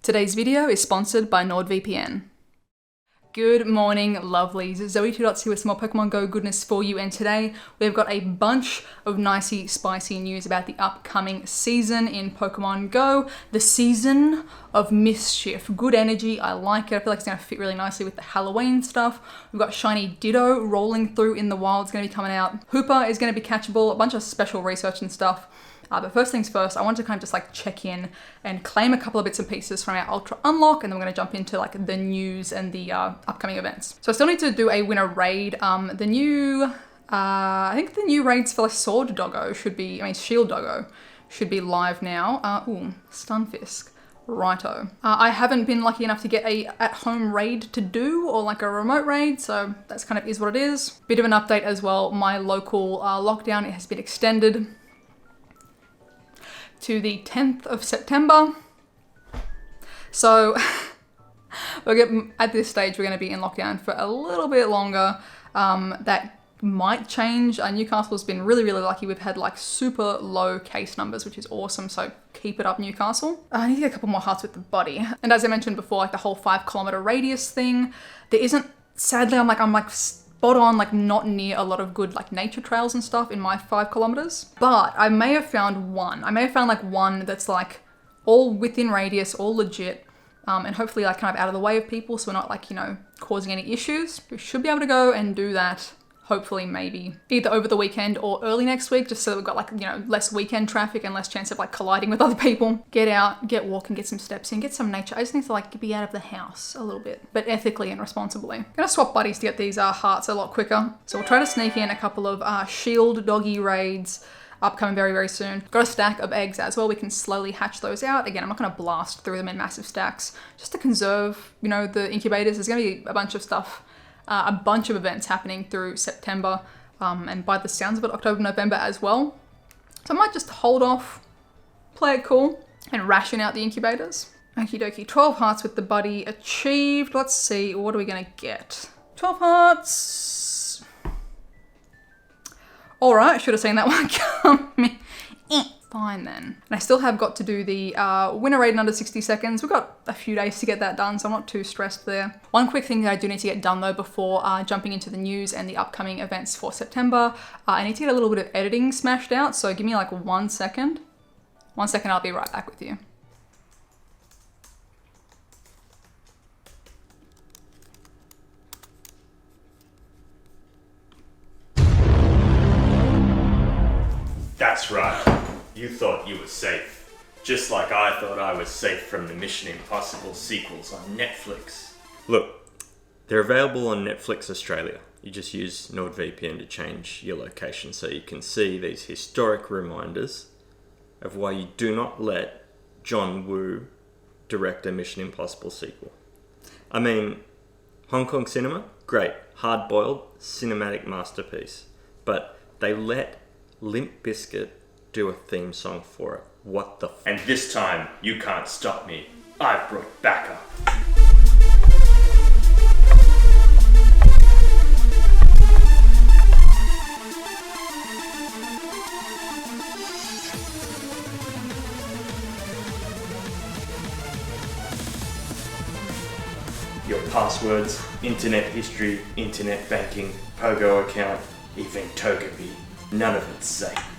Today's video is sponsored by NordVPN. Good morning, lovelies. ZoëTwoDots here with some more Pokemon GO goodness for you, and today we've got a bunch of nicey, spicy news about the upcoming season in Pokemon GO, the season of Mischief. Good energy, I like it. I feel like it's going to fit really nicely with the Halloween stuff. We've got Shiny Ditto rolling through in the wild, it's going to be coming out. Hoopa is going to be catchable, a bunch of special research and stuff. But first things first, I want to kind of just like check in and claim a couple of bits and pieces from our Ultra Unlock, and then we're going to jump into like the news and the upcoming events. So I still need to do a winter raid. I think the new raids for like Sword Doggo Shield Doggo should be live now. Stunfisk. Righto. I haven't been lucky enough to get a at-home raid to do, or like a remote raid, so that's kind of is what it is. Bit of an update as well, my local lockdown, it has been extended to the 10th of September. So at this stage, we're going to be in lockdown for a little bit longer. That might change. Newcastle's been really, really lucky. We've had like super low case numbers, which is awesome. So keep it up, Newcastle. I need to get a couple more hearts with the buddy. And as I mentioned before, like the whole 5-kilometer radius thing, there isn't, sadly, I'm like spot on, like not near a lot of good like nature trails and stuff in my 5 kilometers. But I may have found one. I may have found like one that's like all within radius, all legit, and hopefully like kind of out of the way of people, so we're not like, you know, causing any issues. We should be able to go and do that. Hopefully maybe either over the weekend or early next week, just so that we've got like, you know, less weekend traffic and less chance of like colliding with other people. Get out, get walking, get some steps in, get some nature. I just need to like be out of the house a little bit, but ethically and responsibly. I'm gonna swap buddies to get these hearts a lot quicker. So we'll try to sneak in a couple of shield doggy raids upcoming very, very soon. Got a stack of eggs as well. We can slowly hatch those out. Again, I'm not gonna blast through them in massive stacks, just to conserve, you know, the incubators. There's gonna be a bunch of stuff, a bunch of events happening through September, and by the sounds of it, October, November as well. So I might just hold off, play it cool, and ration out the incubators. Okie dokie, 12 hearts with the buddy achieved. Let's see, what are we gonna get? 12 hearts. All right, should have seen that one coming. Fine then. And I still have got to do the winter raid in under 60 seconds. We've got a few days to get that done, so I'm not too stressed there. One quick thing that I do need to get done though before jumping into the news and the upcoming events for September, I need to get a little bit of editing smashed out, so give me like 1 second. 1 second, I'll be right back with you. That's right. You thought you were safe. Just like I thought I was safe from the Mission Impossible sequels on Netflix. Look, they're available on Netflix Australia. You just use NordVPN to change your location so you can see these historic reminders of why you do not let John Woo direct a Mission Impossible sequel. I mean, Hong Kong cinema, great, hard-boiled, cinematic masterpiece. But they let Limp Bizkit do a theme song for it. What the And this time, you can't stop me. I've brought backup. Your passwords, internet history, internet banking, Pogo account, even Togepi. None of it's safe.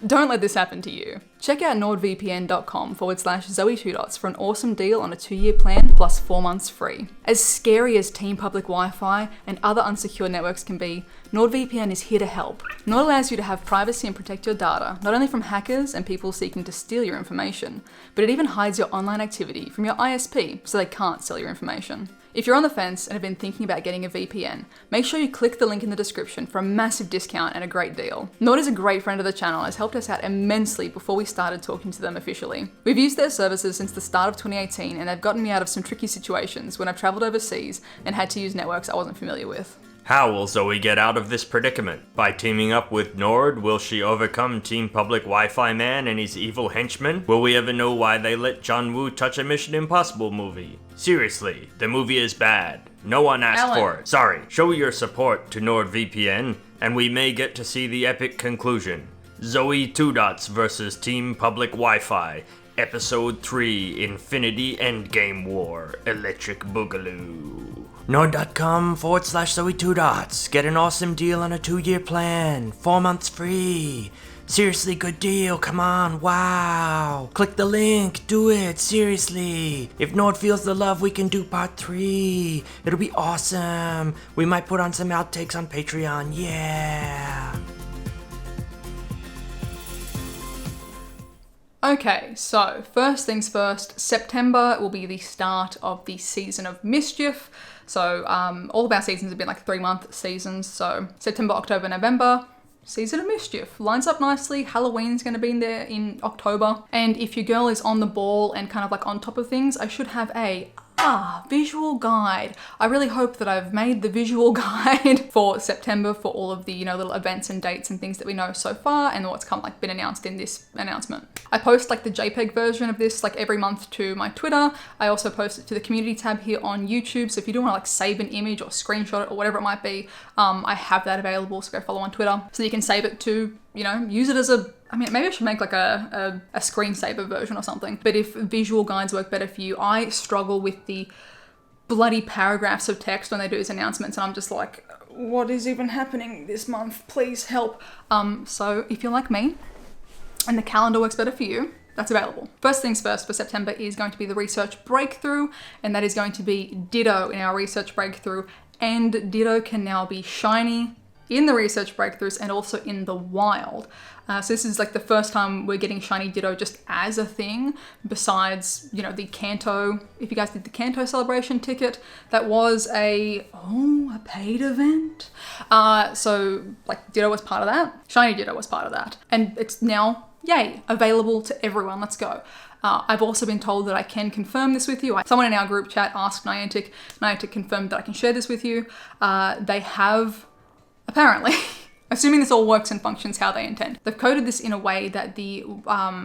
Don't let this happen to you. Check out nordvpn.com/ZoëTwoDots for an awesome deal on a 2-year plan plus 4 months free. As scary as Team Public Wi-Fi and other unsecured networks can be, NordVPN is here to help. Nord allows you to have privacy and protect your data, not only from hackers and people seeking to steal your information, but it even hides your online activity from your ISP so they can't sell your information. If you're on the fence and have been thinking about getting a VPN, make sure you click the link in the description for a massive discount and a great deal. Nord is a great friend of the channel and has helped us out immensely before we started talking to them officially. We've used their services since the start of 2018, and they've gotten me out of some tricky situations when I've traveled overseas and had to use networks I wasn't familiar with. How will Zoe get out of this predicament? By teaming up with Nord? Will she overcome Team Public Wi-Fi Man and his evil henchmen? Will we ever know why they let John Woo touch a Mission Impossible movie? Seriously, the movie is bad. No one asked for it. Sorry. Show your support to NordVPN, and we may get to see the epic conclusion. ZoëTwoDots versus Team Public Wi-Fi. Episode 3, Infinity Endgame War, Electric Boogaloo. Nord.com/ZoëTwoDots. Get an awesome deal on a 2-year plan. 4 months free. Seriously, good deal. Come on. Wow. Click the link. Do it. Seriously. If Nord feels the love, we can do part 3. It'll be awesome. We might put on some outtakes on Patreon. Yeah. Okay, so first things first, September will be the start of the season of Mischief. So all of our seasons have been like 3-month seasons. So September, October, November, season of Mischief. Lines up nicely. Halloween's going to be in there in October. And if your girl is on the ball and kind of like on top of things, I should have a visual guide. I really hope that I've made the visual guide for September for all of the, little events and dates and things that we know so far and what's been announced in this announcement. I post like the JPEG version of this like every month to my Twitter. I also post it to the community tab here on YouTube. So if you do want to like save an image or screenshot it or whatever it might be, I have that available. So go follow on Twitter so you can save it to, use it as maybe I should make like a screensaver version or something. But if visual guides work better for you, I struggle with the bloody paragraphs of text when they do these announcements and I'm just like, what is even happening this month? Please help. So if you're like me and the calendar works better for you, that's available. First things first for September is going to be the research breakthrough, and that is going to be Ditto in our research breakthrough. And Ditto can now be shiny in the research breakthroughs and also in the wild. So this is like the first time we're getting shiny Ditto just as a thing, besides, the Kanto. If you guys did the Kanto celebration ticket, that was a paid event. So like Ditto was part of that. Shiny Ditto was part of that. And it's now, yay, available to everyone. Let's go. I've also been told that I can confirm this with you. Someone in our group chat asked Niantic. Niantic confirmed that I can share this with you. They have, apparently, assuming this all works and functions how they intend, they've coded this in a way that the, how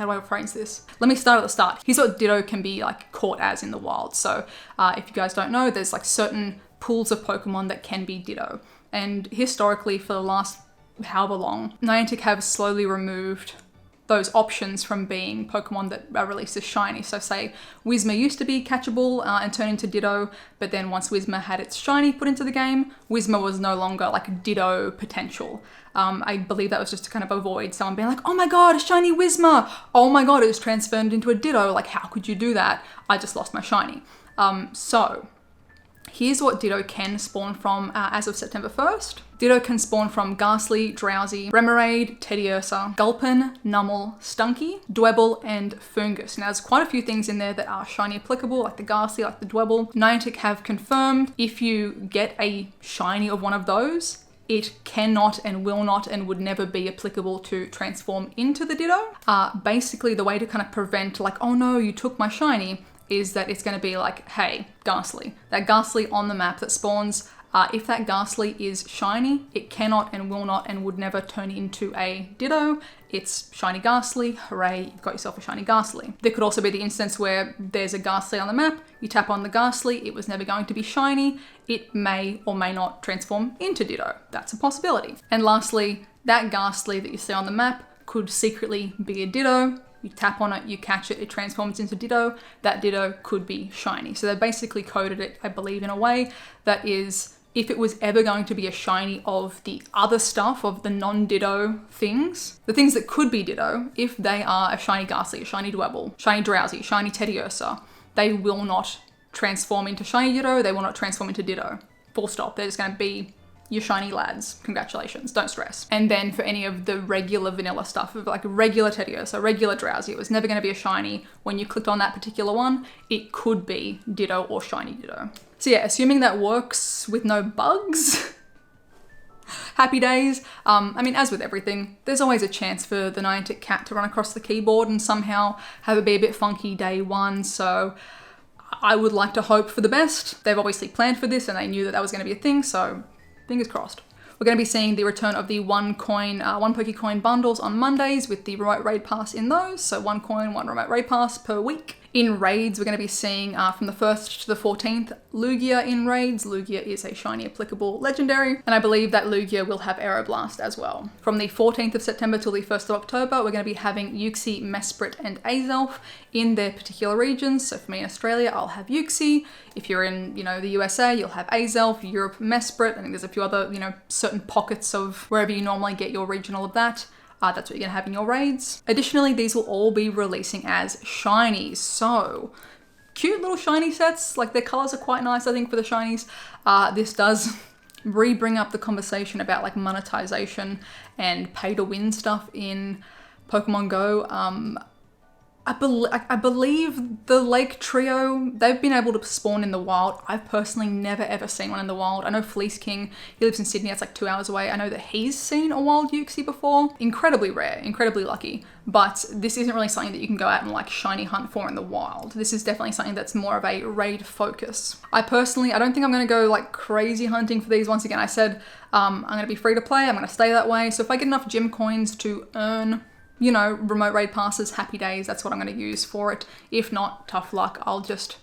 do I phrase this? Let me start at the start. Here's what Ditto can be like caught as in the wild. So if you guys don't know, there's like certain pools of Pokemon that can be Ditto. And historically, for the last however long, Niantic have slowly removed those options from being Pokemon that are released as shiny. So say Whismur used to be catchable and turn into Ditto, but then once Whismur had its shiny put into the game, Whismur was no longer like Ditto potential. I believe that was just to kind of avoid someone being like, oh my god, a shiny Whismur! Oh my god, it was transformed into a Ditto. Like, how could you do that? I just lost my shiny. So here's what Ditto can spawn from as of September 1st. Ditto can spawn from Ghastly, Drowsy, Remoraid, Teddiursa, Gulpin, Numel, Stunky, Dwebble, and Foongus. Now there's quite a few things in there that are shiny applicable, like the Ghastly, like the Dwebble. Niantic have confirmed if you get a shiny of one of those, it cannot and will not and would never be applicable to transform into the Ditto. Basically, the way to kind of prevent like, oh no, you took my shiny, is that it's going to be like, hey, Ghastly. That Ghastly on the map that spawns, if that Ghastly is shiny, it cannot and will not and would never turn into a Ditto. It's shiny Ghastly, hooray, you've got yourself a shiny Ghastly. There could also be the instance where there's a Ghastly on the map, you tap on the Ghastly, it was never going to be shiny, it may or may not transform into Ditto. That's a possibility. And lastly, that Ghastly that you see on the map could secretly be a Ditto. You tap on it, you catch it, it transforms into Ditto. That Ditto could be shiny. So they basically coded it, I believe, in a way that is, if it was ever going to be a shiny of the other stuff, of the non-Ditto things, the things that could be Ditto, if they are a shiny Ghastly, a shiny Dwebble, shiny Drowsy, shiny Teddiursa, they will not transform into shiny Ditto, they will not transform into Ditto. Full stop. They're just going to be your shiny lads. Congratulations, don't stress. And then for any of the regular vanilla stuff, of like regular Teddiursa, regular Drowsy, it was never going to be a shiny. When you clicked on that particular one, it could be Ditto or shiny Ditto. So yeah, assuming that works with no bugs, happy days. As with everything, there's always a chance for the Niantic cat to run across the keyboard and somehow have it be a bit funky day one, so I would like to hope for the best. They've obviously planned for this and they knew that that was going to be a thing, so fingers crossed. We're going to be seeing the return of the one Pokecoin bundles on Mondays with the remote raid pass in those. So 1 coin, 1 remote raid pass per week In raids, we're going to be seeing from the 1st to the 14th, Lugia in raids. Lugia is a shiny applicable legendary, and I believe that Lugia will have Aeroblast as well. From the 14th of September till the 1st of October, we're going to be having Uxie, Mesprit, and Azelf in their particular regions. So for me in Australia, I'll have Uxie. If you're in, the USA, you'll have Azelf, Europe, Mesprit. I think there's a few other, certain pockets of wherever you normally get your regional of that. That's what you're gonna have in your raids. Additionally, these will all be releasing as shinies. So cute little shiny sets, like their colors are quite nice, I think, for the shinies. This does bring up the conversation about like monetization and pay to win stuff in Pokemon Go. I believe the Lake Trio, they've been able to spawn in the wild. I've personally never ever seen one in the wild. I know Fleece King, he lives in Sydney, it's like 2 hours away. I know that he's seen a wild Uxie before. Incredibly rare, incredibly lucky. But this isn't really something that you can go out and like shiny hunt for in the wild. This is definitely something that's more of a raid focus. I don't think I'm gonna go like crazy hunting for these. Once again, I said I'm gonna be free to play, I'm gonna stay that way. So if I get enough gym coins to earn remote raid passes, happy days, that's what I'm going to use for it. If not, tough luck, I'll just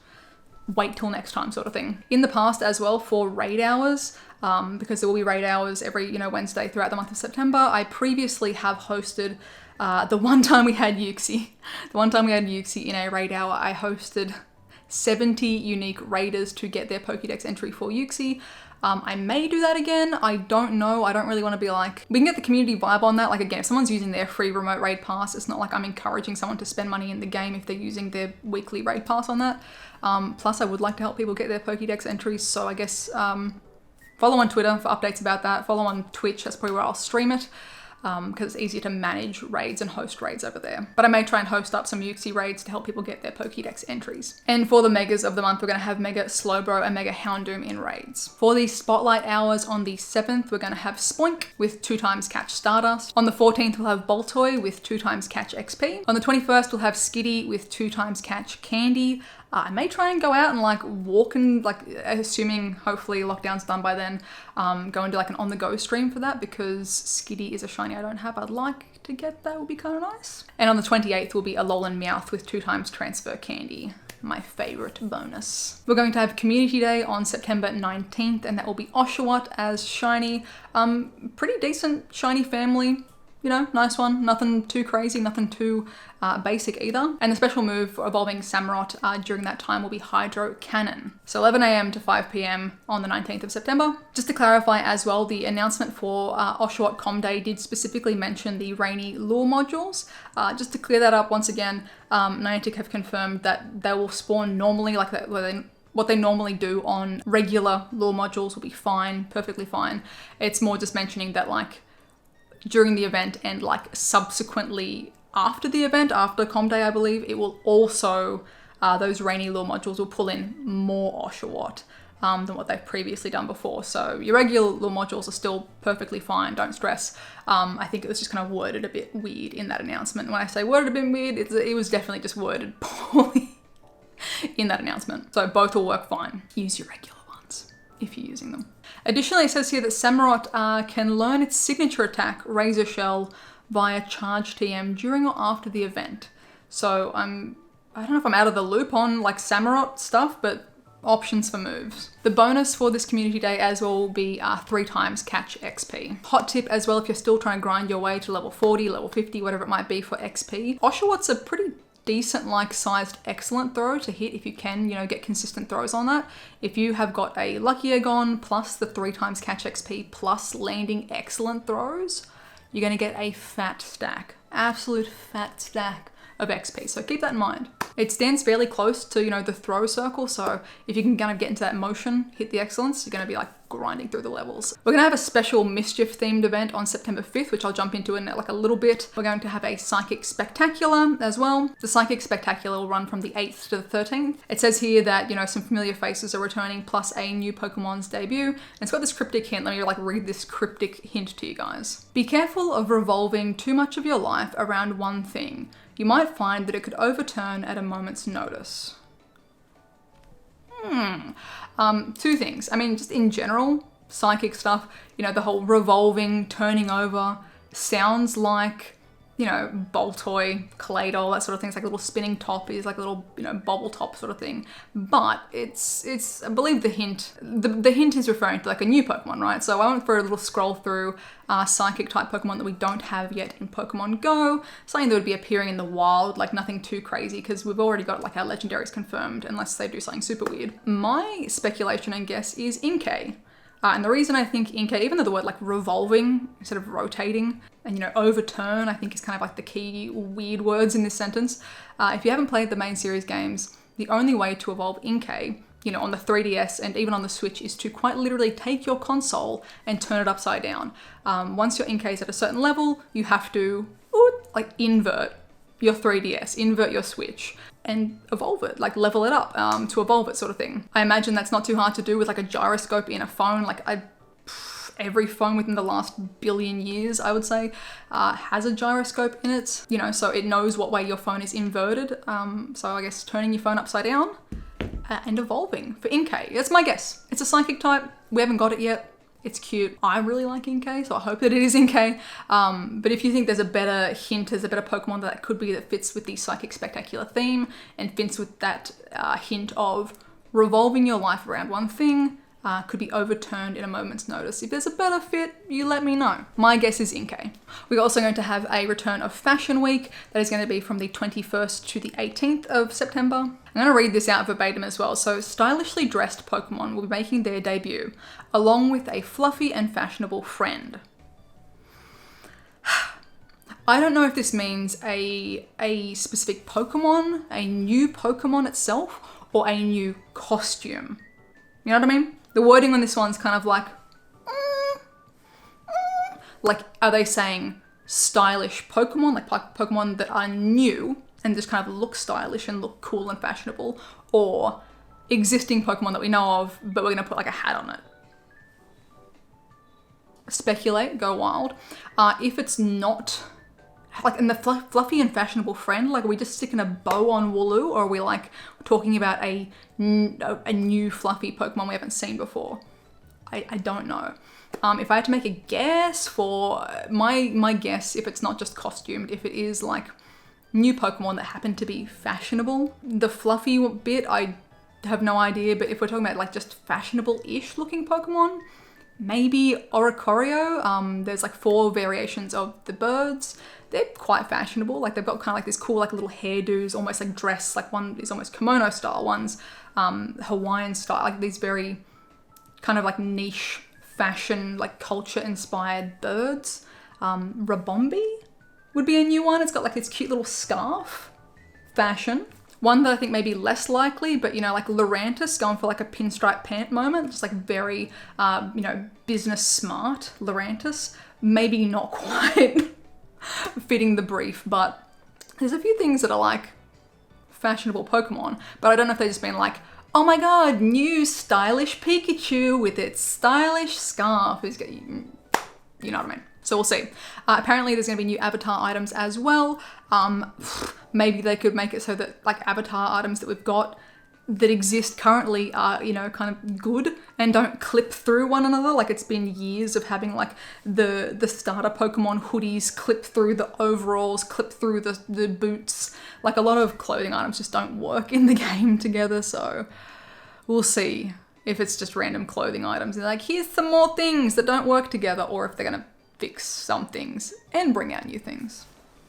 wait till next time sort of thing. In the past as well, for raid hours, because there will be raid hours every, Wednesday throughout the month of September, I previously have hosted, the one time we had Uxie in a raid hour, I hosted 70 unique raiders to get their Pokédex entry for Uxie. I may do that again. I don't know. I don't really want to be like, we can get the community vibe on that. Like again, if someone's using their free remote raid pass, it's not like I'm encouraging someone to spend money in the game if they're using their weekly raid pass on that. Plus I would like to help people get their Pokédex entries. So I guess, follow on Twitter for updates about that. Follow on Twitch. That's probably where I'll stream it. Because it's easier to manage raids and host raids over there. But I may try and host up some Uxie raids to help people get their Pokédex entries. And for the megas of the month, we're going to have Mega Slowbro and Mega Houndoom in raids. For the spotlight hours on the 7th, we're going to have Spoink with 2x Catch Stardust. On the 14th, we'll have Boltoy with 2x Catch XP. On the 21st, we'll have Skitty with 2x Catch Candy. I may try and go out and like walk and like, assuming hopefully lockdown's done by then, go and do like an on the go stream for that because Skitty is a shiny I don't have. I'd like to get that, would be kind of nice. And on the 28th will be Alolan Meowth with 2x Transfer Candy. My favorite bonus. We're going to have Community Day on September 19th and that will be Oshawott as shiny. Pretty decent shiny family. Nice one. Nothing too crazy, nothing too basic either. And the special move for evolving Samurott during that time will be Hydro Cannon. So 11 AM to 5 PM on the 19th of September. Just to clarify as well, the announcement for Oshawott Com Day did specifically mention the rainy lure modules. Just to clear that up once again, Niantic have confirmed that they will spawn normally like that. What they normally do on regular lure modules will be fine, perfectly fine. It's more just mentioning that like during the event and like subsequently after the event, after Com Day, I believe, it will also, those rainy lure modules will pull in more Oshawott than what they've previously done before. So your regular lure modules are still perfectly fine, don't stress. I think it was just kind of worded a bit weird in that announcement. When I say worded a bit weird, it was definitely just worded poorly in that announcement. So both will work fine. Use your regular ones if you're using them. Additionally, it says here that Samurott can learn its signature attack, Razor Shell, via Charge TM during or after the event. So I don't know if I'm out of the loop on like Samurott stuff, but options for moves. The bonus for this community day as well will be 3x Catch XP. Hot tip as well, if you're still trying to grind your way to level 40, level 50, whatever it might be for XP. Oshawott's a pretty decent like sized excellent throw to hit if you can, get consistent throws on that. If you have got a Lucky Egg on plus the 3x Catch XP plus landing excellent throws, you're going to get a fat stack, absolute fat stack of XP. So keep that in mind. It stands fairly close to, the throw circle. So if you can kind of get into that motion, hit the excellence, you're going to be like grinding through the levels. We're going to have a special Mischief themed event on September 5th, which I'll jump into in like a little bit. We're going to have a Psychic Spectacular as well. The Psychic Spectacular will run from the 8th to the 13th. It says here that, some familiar faces are returning plus a new Pokemon's debut. And it's got this cryptic hint. Let me like read this cryptic hint to you guys. Be careful of revolving too much of your life around one thing. You might find that it could overturn at a moment's notice. Two things. I mean, just in general, psychic stuff, the whole revolving, turning over, sounds like you know, Boltoy, Kaleido, that sort of thing. It's like a little spinning top is like a little, you know, bobble top sort of thing. But it's I believe the hint is referring to like a new Pokemon, right? So I went for a little scroll through psychic type Pokemon that we don't have yet in Pokemon Go, something that would be appearing in the wild, like nothing too crazy because we've already got like our legendaries confirmed unless they do something super weird. My speculation and guess is Inkay. And the reason I think Inkay, even though the word like revolving instead of rotating and, you know, overturn, I think is kind of like the key weird words in this sentence. If you haven't played the main series games, the only way to evolve Inkay, you know, on the 3DS and even on the Switch is to quite literally take your console and turn it upside down. Once your Inkay is at a certain level, you have to like invert your 3DS, invert your Switch, and evolve it, like level it up to evolve it sort of thing. I imagine that's not too hard to do with like a gyroscope in a phone. Like every phone within the last billion years, I would say, has a gyroscope in it, you know, so it knows what way your phone is inverted. So I guess turning your phone upside down and evolving for Inkay. That's my guess. It's a psychic type. We haven't got it yet. It's cute. I really like Inkay, so I hope that it is Inkay. But if you think there's a better hint, there's a better Pokemon that could be that fits with the Psychic Spectacular theme and fits with that hint of revolving your life around one thing, could be overturned in a moment's notice. If there's a better fit, you let me know. My guess is Inkay. We're also going to have a return of Fashion Week that is going to be from the 21st to the 18th of September. I'm going to read this out verbatim as well. So, stylishly dressed Pokemon will be making their debut, along with a fluffy and fashionable friend. I don't know if this means a specific Pokemon, a new Pokemon itself, or a new costume. You know what I mean? The wording on this one's kind of like, like, are they saying stylish Pokemon, like Pokemon that are new and just kind of look stylish and look cool and fashionable, or existing Pokemon that we know of, but we're going to put like a hat on it? Speculate, go wild. If it's not, like in the fluffy and fashionable friend, like are we just sticking a bow on Wooloo, or are we like talking about a new fluffy Pokemon we haven't seen before? I don't know. If I had to make a guess for my guess, if it's not just costumed, if it is like new Pokemon that happen to be fashionable, the fluffy bit, I have no idea, but if we're talking about like just fashionable-ish looking Pokemon, maybe Oricorio. There's like 4 variations of the birds. They're quite fashionable. Like they've got kind of like this cool like little hairdos, almost like dress. Like one is almost kimono style, one's Hawaiian style. Like these very kind of like niche fashion, like culture inspired birds. Rabombi would be a new one. It's got like this cute little scarf fashion. One that I think may be less likely, but you know, like Lurantis going for like a pinstripe pant moment, just like very, you know, business smart Lurantis. Maybe not quite fitting the brief, but there's a few things that are like fashionable Pokemon, but I don't know if they've just been like, oh my god, new stylish Pikachu with its stylish scarf. You know what I mean? So we'll see. Apparently there's going to be new avatar items as well. Maybe they could make it so that like avatar items that we've got that exist currently are, you know, kind of good and don't clip through one another. Like it's been years of having like the starter Pokemon hoodies clip through the overalls, clip through the boots. Like a lot of clothing items just don't work in the game together. So we'll see if it's just random clothing items. They're like, here's some more things that don't work together, or if they're going to fix some things and bring out new things.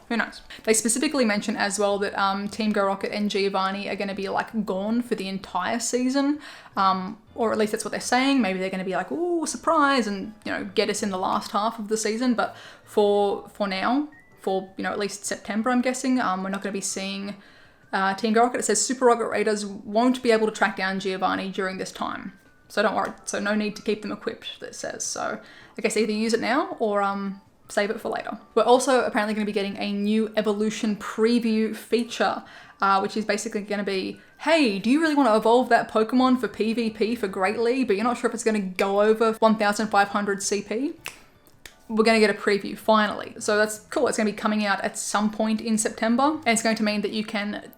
Who knows? They specifically mention as well that Team Go Rocket and Giovanni are going to be like gone for the entire season, or at least that's what they're saying. Maybe they're going to be like, ooh, surprise, and you know, get us in the last half of the season. But for now, for you know, at least September, I'm guessing, we're not going to be seeing Team Go Rocket. It says Super Rocket Raiders won't be able to track down Giovanni during this time, so don't worry. So no need to keep them equipped. That says so. I guess either use it now or save it for later. We're also apparently going to be getting a new evolution preview feature, which is basically going to be, hey, do you really want to evolve that Pokemon for PvP for Great League, but you're not sure if it's going to go over 1,500 CP? We're going to get a preview finally. So that's cool. It's going to be coming out at some point in September, and it's going to mean that you can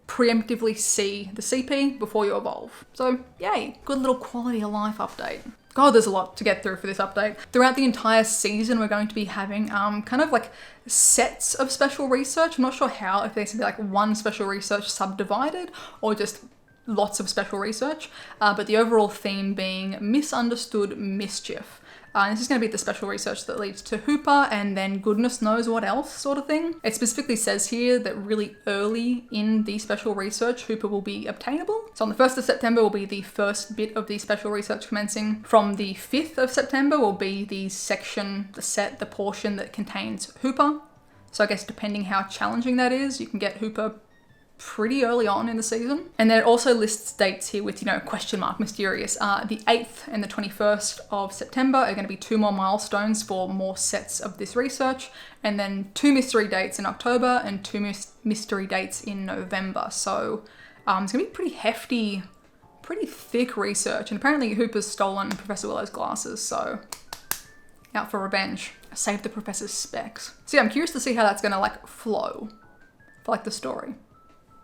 preemptively see the CP before you evolve. So yay, good little quality of life update. God, there's a lot to get through for this update. Throughout the entire season, we're going to be having kind of like sets of special research. I'm not sure how, if there's gonna be like one special research subdivided or just lots of special research, but the overall theme being misunderstood mischief. This is going to be the special research that leads to Hoopa and then goodness knows what else sort of thing. It specifically says here that really early in the special research, Hoopa will be obtainable. So on the 1st of September will be the first bit of the special research commencing. From the 5th of September will be the section, the portion that contains Hoopa. So I guess depending how challenging that is, you can get Hoopa pretty early on in the season. And then it also lists dates here with, question mark, mysterious. The 8th and the 21st of September are going to be 2 more milestones for more sets of this research. And then 2 mystery dates in October and 2 mystery dates in November. So it's going to be pretty hefty, pretty thick research. And apparently Hoopa's stolen Professor Willow's glasses, so out for revenge. Save the professor's specs. So yeah, I'm curious to see how that's going to like flow for like the story.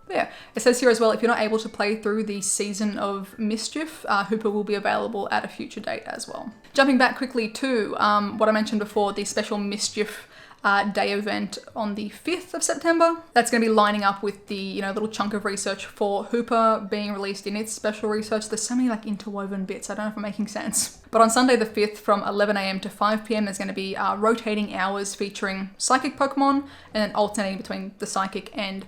But yeah, it says here as well, if you're not able to play through the season of Mischief, Hoopa will be available at a future date as well. Jumping back quickly to what I mentioned before, the special Mischief day event on the 5th of September. That's going to be lining up with the little chunk of research for Hoopa being released in its special research. There's so many like interwoven bits, I don't know if I'm making sense. But on Sunday the 5th from 11 AM to 5 PM there's going to be rotating hours featuring Psychic Pokemon and then alternating between the Psychic and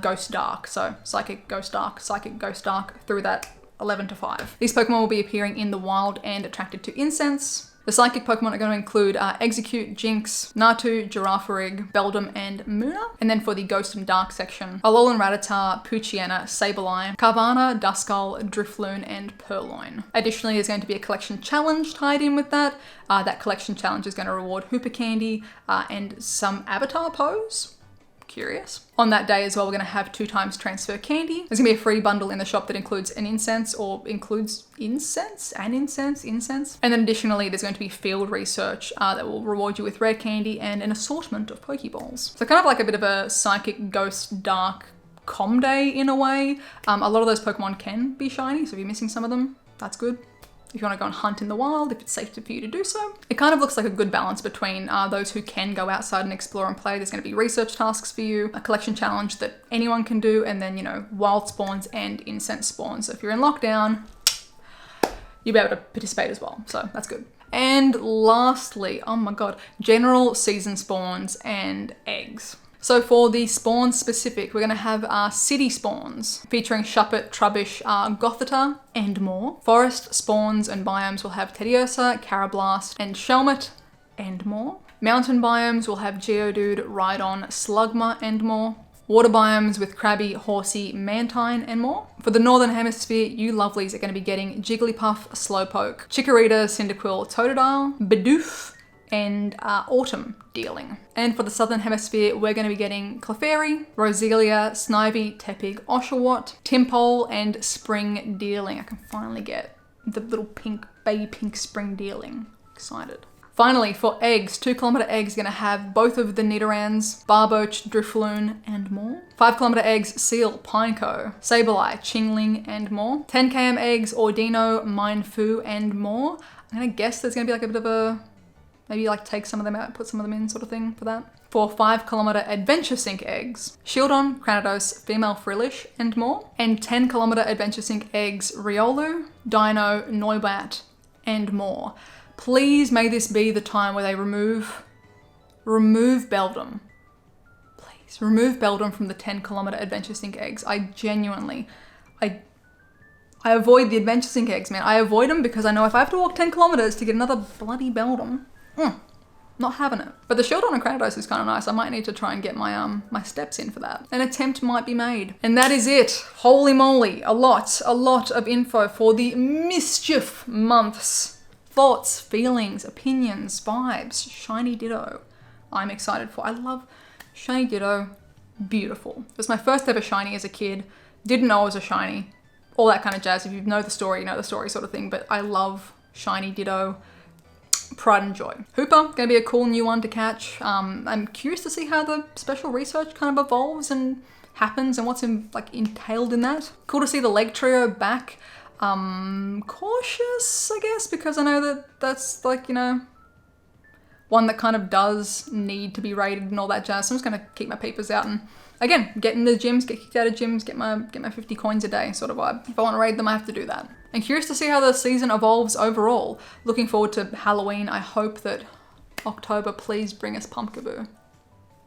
Ghost Dark. So Psychic, Ghost Dark, Psychic, Ghost Dark through that 11 to 5. These Pokemon will be appearing in the wild and attracted to incense. The Psychic Pokemon are going to include Execute, Jinx, Natu, Girafarig, Beldum, and Munna. And then for the Ghost and Dark section, Alolan Rattata, Poochyena, Sableye, Carvana, Duskull, Drifloon, and Purloin. Additionally, there's going to be a collection challenge tied in with that. That collection challenge is going to reward Hoopa Candy and some avatar pose. Curious. On that day as well, we're going to have 2 times transfer candy. There's going to be a free bundle in the shop that includes an incense or includes incense. And then additionally, there's going to be field research that will reward you with rare candy and an assortment of Pokeballs. So kind of like a bit of a Psychic, Ghost, Dark com day in a way. A lot of those Pokemon can be shiny, so if you're missing some of them, that's good. If you want to go and hunt in the wild, if it's safe for you to do so. It kind of looks like a good balance between those who can go outside and explore and play. There's going to be research tasks for you, a collection challenge that anyone can do, and then, wild spawns and incense spawns. So if you're in lockdown, you'll be able to participate as well. So that's good. And lastly, oh my god, general season spawns and eggs. So for the spawns specific, we're going to have city spawns featuring Shuppet, Trubbish, Gothita, and more. Forest spawns and biomes will have Teddiursa, Carablast, and Shelmet, and more. Mountain biomes will have Geodude, Rhydon, Slugma, and more. Water biomes with Krabby, Horsey, Mantine, and more. For the Northern Hemisphere, you lovelies are going to be getting Jigglypuff, Slowpoke, Chikorita, Cyndaquil, Totodile, Bidoof, and Autumn Dealing. And for the Southern Hemisphere, we're going to be getting Clefairy, Roselia, Snivy, Tepig, Oshawott, Timpole, and Spring Dealing. I can finally get the little baby pink Spring Dealing. Excited. Finally, for eggs, 2 kilometer eggs are going to have both of the Nidorans, Barboach, Drifloon, and more. 5 kilometer eggs, Seal, Pineco, Sableye, Chingling, and more. 10 km eggs, Ordino, Minefu, and more. I'm going to guess there's going to be like a bit of a maybe like take some of them out, put some of them in sort of thing for that. For 5 kilometer Adventure Sync eggs, Shieldon, Cranidos, Female Frillish, and more. And 10 kilometer Adventure Sync eggs, Riolu, Dino, Noibat, and more. Please may this be the time where they remove Beldum. Please, remove Beldum from the 10 kilometer Adventure Sync eggs. I genuinely, I avoid the Adventure Sync eggs, man. I avoid them because I know if I have to walk 10 kilometers to get another bloody Beldum, not having it. But the Shieldon and Cranidos is kind of nice. I might need to try and get my my steps in for that. An attempt might be made. And that is it. Holy moly. A lot of info for the Mischief months. Thoughts, feelings, opinions, vibes, Shiny Ditto. I'm excited for. I love Shiny Ditto. Beautiful. It was my first ever Shiny as a kid. Didn't know it was a Shiny. All that kind of jazz. If you know the story sort of thing. But I love Shiny Ditto. Pride and joy. Hoopa, gonna be a cool new one to catch. I'm curious to see how the special research kind of evolves and happens and what's entailed in that. Cool to see the Lake Trio back. Cautious, I guess, because I know that that's like, you know, one that kind of does need to be rated and all that jazz. So I'm just gonna keep my peepers out and again, get in the gyms, get kicked out of gyms, get my 50 coins a day sort of vibe. If I want to raid them, I have to do that. And curious to see how the season evolves overall. Looking forward to Halloween. I hope that October, please bring us Pumpkaboo.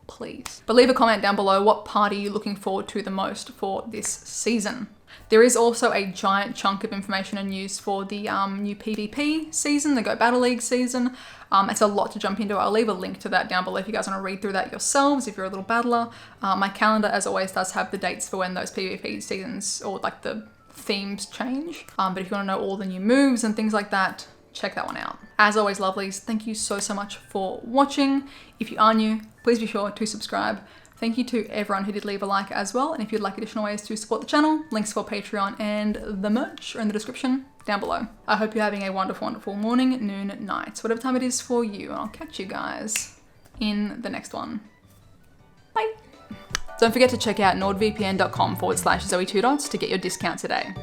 Please. But leave a comment down below, what part are you looking forward to the most for this season? There is also a giant chunk of information and news for the new PvP season, the Go Battle League season. It's a lot to jump into. I'll leave a link to that down below if you guys want to read through that yourselves, if you're a little battler. My calendar, as always, does have the dates for when those PvP seasons, or like the themes change. But if you want to know all the new moves and things like that, check that one out. As always, lovelies, thank you so much for watching. If you are new, please be sure to subscribe. Thank you to everyone who did leave a like as well. And if you'd like additional ways to support the channel, links for Patreon and the merch are in the description down below. I hope you're having a wonderful, wonderful morning, noon, night, whatever time it is for you. And I'll catch you guys in the next one. Bye. Don't forget to check out nordvpn.com/ZoëTwoDots to get your discount today.